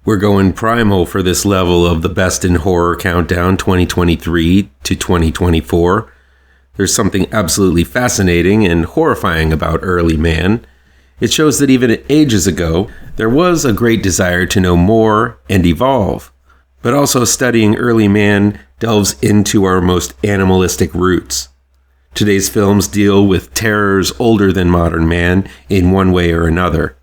We're going Primal for this level of the Best in Horror Countdown 2023 to 2024. There's something absolutely fascinating and horrifying about early man. It shows that even ages ago, there was a great desire to know more and evolve. But also studying early man delves into our most animalistic roots. Today's films deal with terrors older than modern man in one way or another.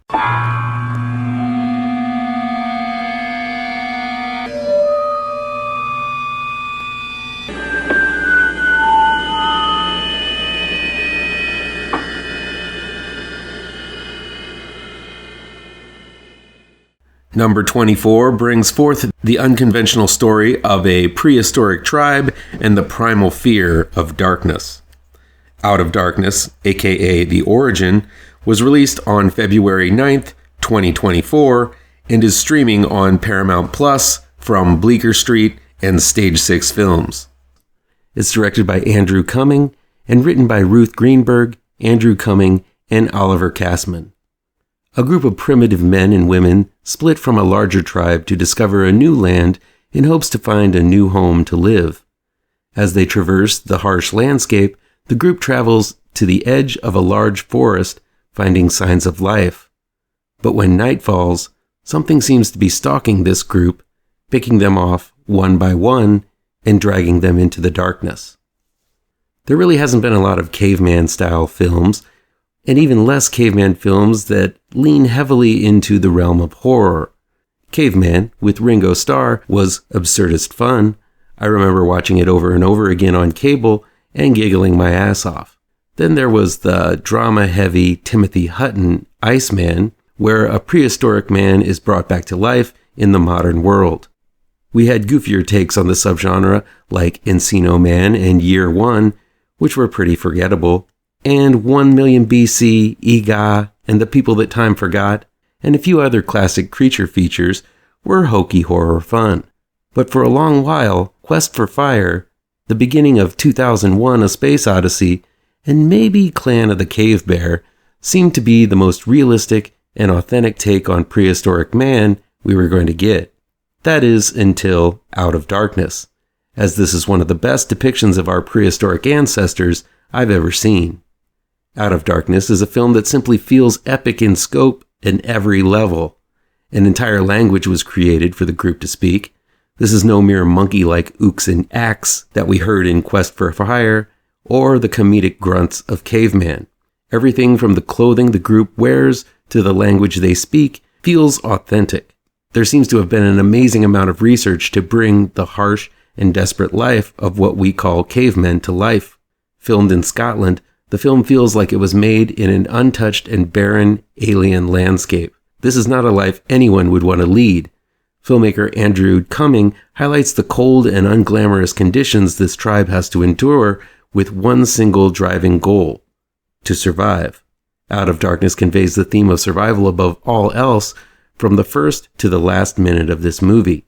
Number 24 brings forth the unconventional story of a prehistoric tribe and the primal fear of darkness. Out of Darkness, aka The Origin, was released on February 9th, 2024, and is streaming on Paramount Plus from Bleeker Street and Stage 6 Films. It's directed by Andrew Cumming and written by Ruth Greenberg, Andrew Cumming, and Oliver Kassman. A group of primitive men and women split from a larger tribe to discover a new land in hopes to find a new home to live. As they traverse the harsh landscape, the group travels to the edge of a large forest, finding signs of life. But when night falls, something seems to be stalking this group, picking them off one by one and dragging them into the darkness. There really hasn't been a lot of caveman-style films, and even less caveman films that lean heavily into the realm of horror. Caveman, with Ringo Starr, was absurdist fun. I remember watching it over and over again on cable and giggling my ass off. Then there was the drama-heavy Timothy Hutton Iceman, where a prehistoric man is brought back to life in the modern world. We had goofier takes on the subgenre like Encino Man and Year One, which were pretty forgettable, and 1 Million BC, Ega, and The People That Time Forgot, and a few other classic creature features were hokey horror fun. But for a long while, Quest for Fire, the beginning of 2001: A Space Odyssey, and maybe Clan of the Cave Bear seemed to be the most realistic and authentic take on prehistoric man we were going to get. That is, until Out of Darkness, as this is one of the best depictions of our prehistoric ancestors I've ever seen. Out of Darkness is a film that simply feels epic in scope and every level. An entire language was created for the group to speak. This is no mere monkey-like ooks and acks that we heard in Quest for Fire, or the comedic grunts of Caveman. Everything from the clothing the group wears to the language they speak feels authentic. There seems to have been an amazing amount of research to bring the harsh and desperate life of what we call cavemen to life. Filmed in Scotland, the film feels like it was made in an untouched and barren alien landscape. This is not a life anyone would want to lead. Filmmaker Andrew Cumming highlights the cold and unglamorous conditions this tribe has to endure with one single driving goal: to survive. Out of Darkness conveys the theme of survival above all else from the first to the last minute of this movie.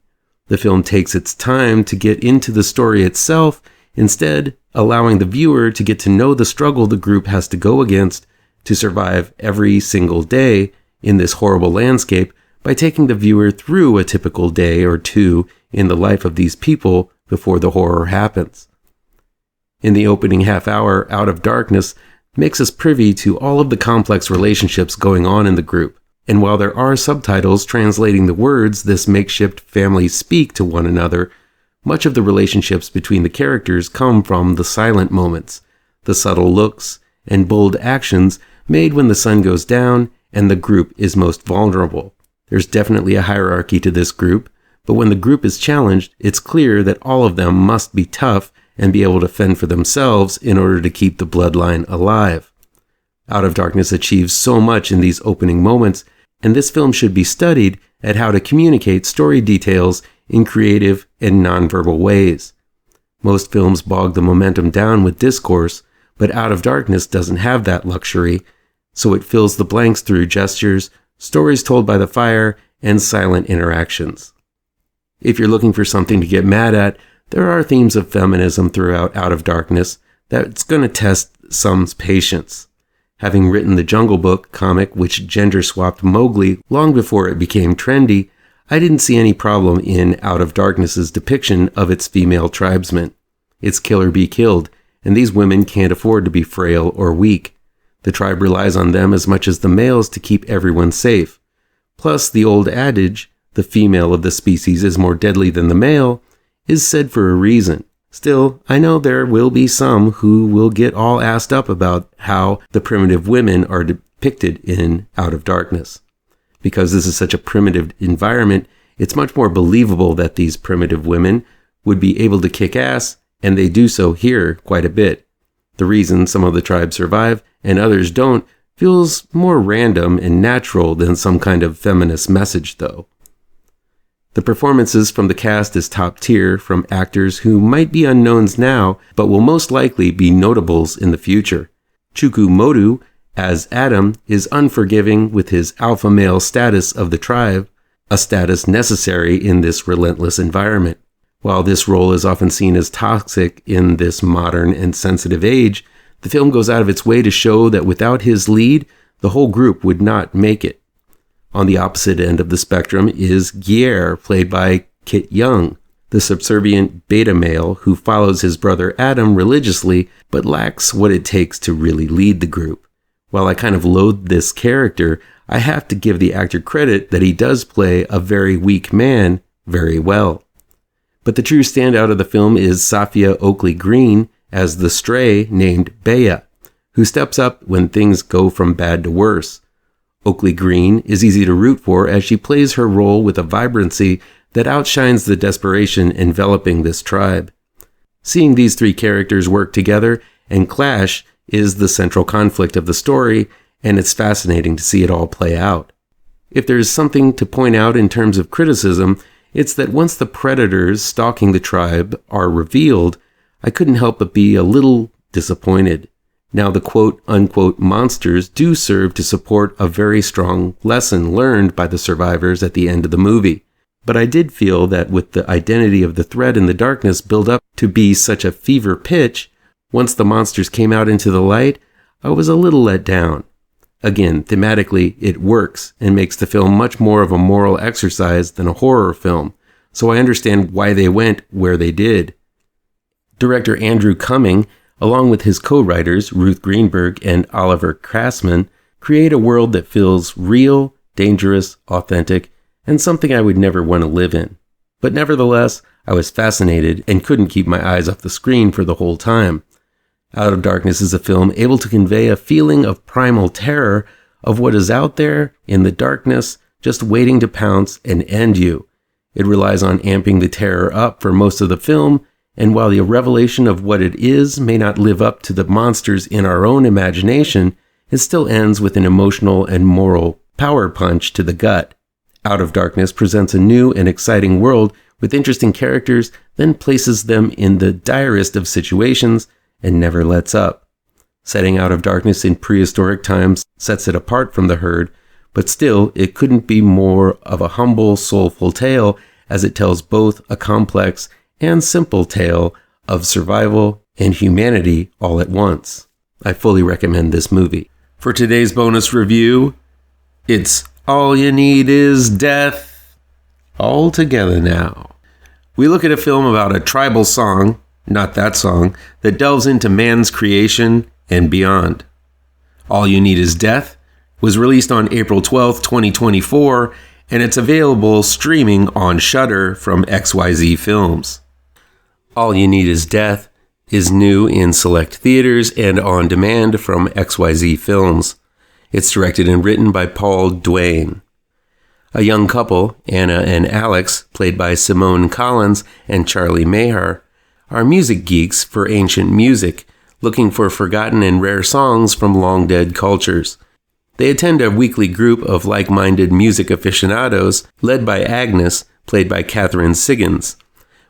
The film takes its time to get into the story itself, instead allowing the viewer to get to know the struggle the group has to go against to survive every single day in this horrible landscape by taking the viewer through a typical day or two in the life of these people before the horror happens. In the opening half hour, Out of Darkness makes us privy to all of the complex relationships going on in the group, and while there are subtitles translating the words this makeshift family speak to one another, much of the relationships between the characters come from the silent moments, the subtle looks, and bold actions made when the sun goes down and the group is most vulnerable. There's definitely a hierarchy to this group, but when the group is challenged, it's clear that all of them must be tough and be able to fend for themselves in order to keep the bloodline alive. Out of Darkness achieves so much in these opening moments, and this film should be studied at how to communicate story details in creative and nonverbal ways. Most films bog the momentum down with discourse, but Out of Darkness doesn't have that luxury, so it fills the blanks through gestures, stories told by the fire, and silent interactions. If you're looking for something to get mad at, there are themes of feminism throughout Out of Darkness that's going to test some's patience. Having written the Jungle Book comic which gender-swapped Mowgli long before it became trendy, I didn't see any problem in Out of Darkness's depiction of its female tribesmen. It's kill or be killed, and these women can't afford to be frail or weak. The tribe relies on them as much as the males to keep everyone safe. Plus, the old adage, the female of the species is more deadly than the male, is said for a reason. Still, I know there will be some who will get all assed up about how the primitive women are depicted in Out of Darkness. Because this is such a primitive environment, it's much more believable that these primitive women would be able to kick ass, and they do so here quite a bit. The reason some of the tribes survive and others don't feels more random and natural than some kind of feminist message, though. The performances from the cast is top tier from actors who might be unknowns now, but will most likely be notables in the future. Chukwumodu, as Adam, is unforgiving with his alpha male status of the tribe, a status necessary in this relentless environment. While this role is often seen as toxic in this modern and sensitive age, the film goes out of its way to show that without his lead, the whole group would not make it. On the opposite end of the spectrum is Gier, played by Kit Young, the subservient beta male who follows his brother Adam religiously but lacks what it takes to really lead the group. While I kind of loathe this character, I have to give the actor credit that he does play a very weak man very well. But the true standout of the film is Safia Oakley-Green as the stray named Bea, who steps up when things go from bad to worse. Oakley-Green is easy to root for as she plays her role with a vibrancy that outshines the desperation enveloping this tribe. Seeing these three characters work together and clash is the central conflict of the story, and it's fascinating to see it all play out. If there's something to point out in terms of criticism, it's that once the predators stalking the tribe are revealed, I couldn't help but be a little disappointed. Now, the quote-unquote monsters do serve to support a very strong lesson learned by the survivors at the end of the movie. But I did feel that with the identity of the threat in the darkness built up to be such a fever pitch, once the monsters came out into the light, I was a little let down. Again, thematically, it works and makes the film much more of a moral exercise than a horror film, so I understand why they went where they did. Director Andrew Cumming, along with his co-writers Ruth Greenberg and Oliver Kassman, create a world that feels real, dangerous, authentic, and something I would never want to live in. But nevertheless, I was fascinated and couldn't keep my eyes off the screen for the whole time. Out of Darkness is a film able to convey a feeling of primal terror of what is out there in the darkness, just waiting to pounce and end you. It relies on amping the terror up for most of the film, and while the revelation of what it is may not live up to the monsters in our own imagination, it still ends with an emotional and moral power punch to the gut. Out of Darkness presents a new and exciting world with interesting characters, then places them in the direst of situations and never lets up. Setting Out of Darkness in prehistoric times sets it apart from the herd, but still, it couldn't be more of a humble, soulful tale as it tells both a complex and simple tale of survival and humanity all at once. I fully recommend this movie. For today's bonus review, it's All You Need Is Death. All together now. We look at a film about a tribal song, not that song, that delves into man's creation and beyond. All You Need Is Death was released on April 12th, 2024, and it's available streaming on Shudder from XYZ Films. All You Need Is Death is new in select theaters and on demand from XYZ Films. It's directed and written by Paul Duane. A young couple, Anna and Alex, played by Simone Collins and Charlie Mahar, are music geeks for ancient music, looking for forgotten and rare songs from long-dead cultures. They attend a weekly group of like-minded music aficionados, led by Agnes, played by Catherine Siggins.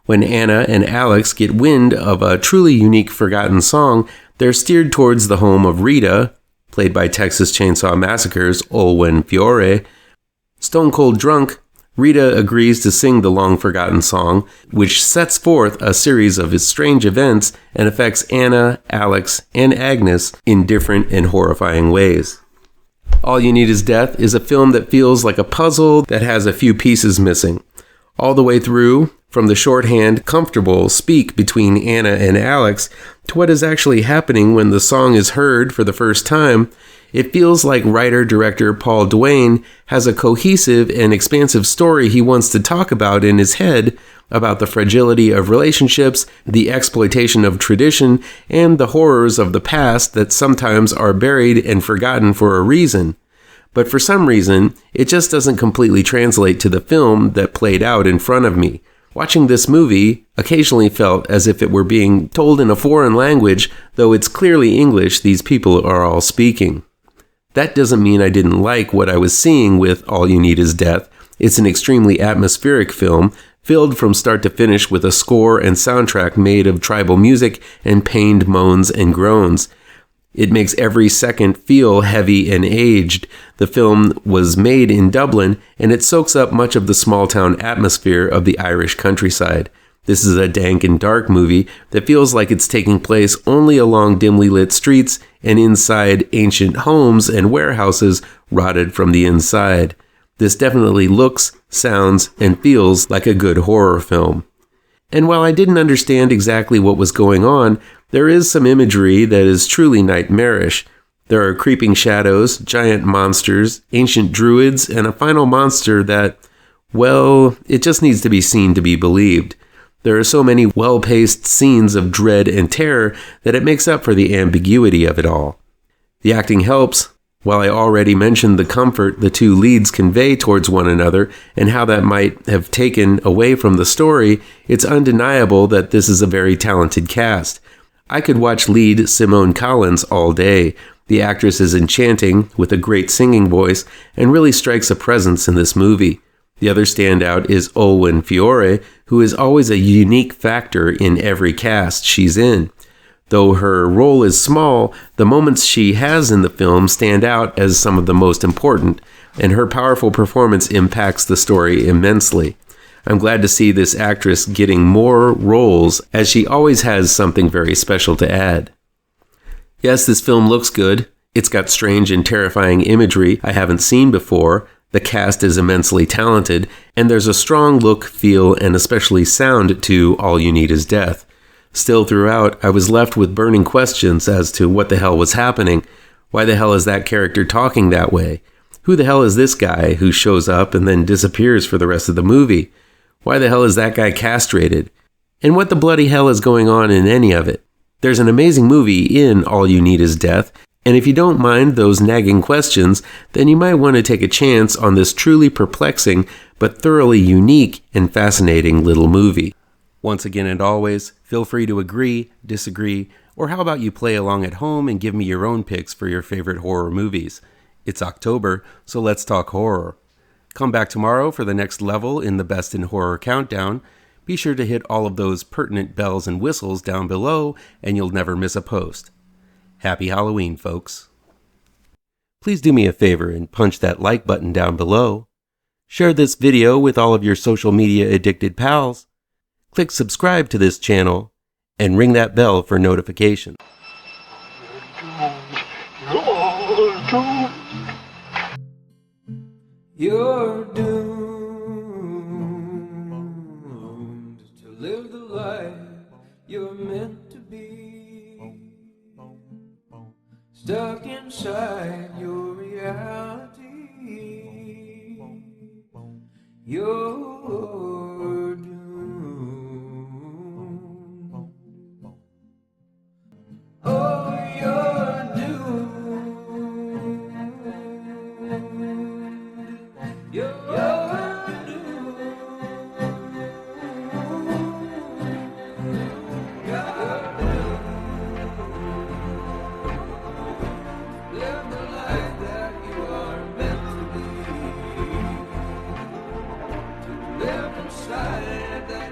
When Anna and Alex get wind of a truly unique forgotten song, they're steered towards the home of Rita, played by Texas Chainsaw Massacre's Olwen Fiore. Stone cold drunk, Rita agrees to sing the long-forgotten song, which sets forth a series of strange events and affects Anna, Alex, and Agnes in different and horrifying ways. All You Need Is Death is a film that feels like a puzzle that has a few pieces missing. All the way through, from the shorthand, comfortable speak between Anna and Alex to what is actually happening when the song is heard for the first time, it feels like writer-director Paul Duane has a cohesive and expansive story he wants to talk about in his head about the fragility of relationships, the exploitation of tradition, and the horrors of the past that sometimes are buried and forgotten for a reason. But for some reason, it just doesn't completely translate to the film that played out in front of me. Watching this movie occasionally felt as if it were being told in a foreign language, though it's clearly English these people are all speaking. That doesn't mean I didn't like what I was seeing with All You Need Is Death. It's an extremely atmospheric film, filled from start to finish with a score and soundtrack made of tribal music and pained moans and groans. It makes every second feel heavy and aged. The film was made in Dublin, and it soaks up much of the small-town atmosphere of the Irish countryside. This is a dank and dark movie that feels like it's taking place only along dimly lit streets and inside ancient homes and warehouses rotted from the inside. This definitely looks, sounds, and feels like a good horror film. And while I didn't understand exactly what was going on, there is some imagery that is truly nightmarish. There are creeping shadows, giant monsters, ancient druids, and a final monster that, well, it just needs to be seen to be believed. There are so many well-paced scenes of dread and terror that it makes up for the ambiguity of it all. The acting helps. While I already mentioned the comfort the two leads convey towards one another and how that might have taken away from the story, it's undeniable that this is a very talented cast. I could watch lead Simone Collins all day. The actress is enchanting, with a great singing voice, and really strikes a presence in this movie. The other standout is Olwen Fiore, who is always a unique factor in every cast she's in. Though her role is small, the moments she has in the film stand out as some of the most important, and her powerful performance impacts the story immensely. I'm glad to see this actress getting more roles, as she always has something very special to add. Yes, this film looks good. It's got strange and terrifying imagery I haven't seen before. The cast is immensely talented, and there's a strong look, feel, and especially sound to All You Need Is Death. Still throughout, I was left with burning questions as to what the hell was happening. Why the hell is that character talking that way? Who the hell is this guy who shows up and then disappears for the rest of the movie? Why the hell is that guy castrated? And what the bloody hell is going on in any of it? There's an amazing movie in All You Need Is Death, and if you don't mind those nagging questions, then you might want to take a chance on this truly perplexing but thoroughly unique and fascinating little movie. Once again and always, feel free to agree, disagree, or how about you play along at home and give me your own picks for your favorite horror movies. It's October, so let's talk horror. Come back tomorrow for the next level in the Best in Horror Countdown. Be sure to hit all of those pertinent bells and whistles down below, and you'll never miss a post. Happy Halloween, folks. Please do me a favor and punch that like button down below. Share this video with all of your social media addicted pals. Click subscribe to this channel and ring that bell for notifications. You're doomed to live the life you're meant to be, stuck inside your reality. You're doomed. Oh, you're doomed. You're doomed. You're doomed. Live the life that you are meant to be. To live inside that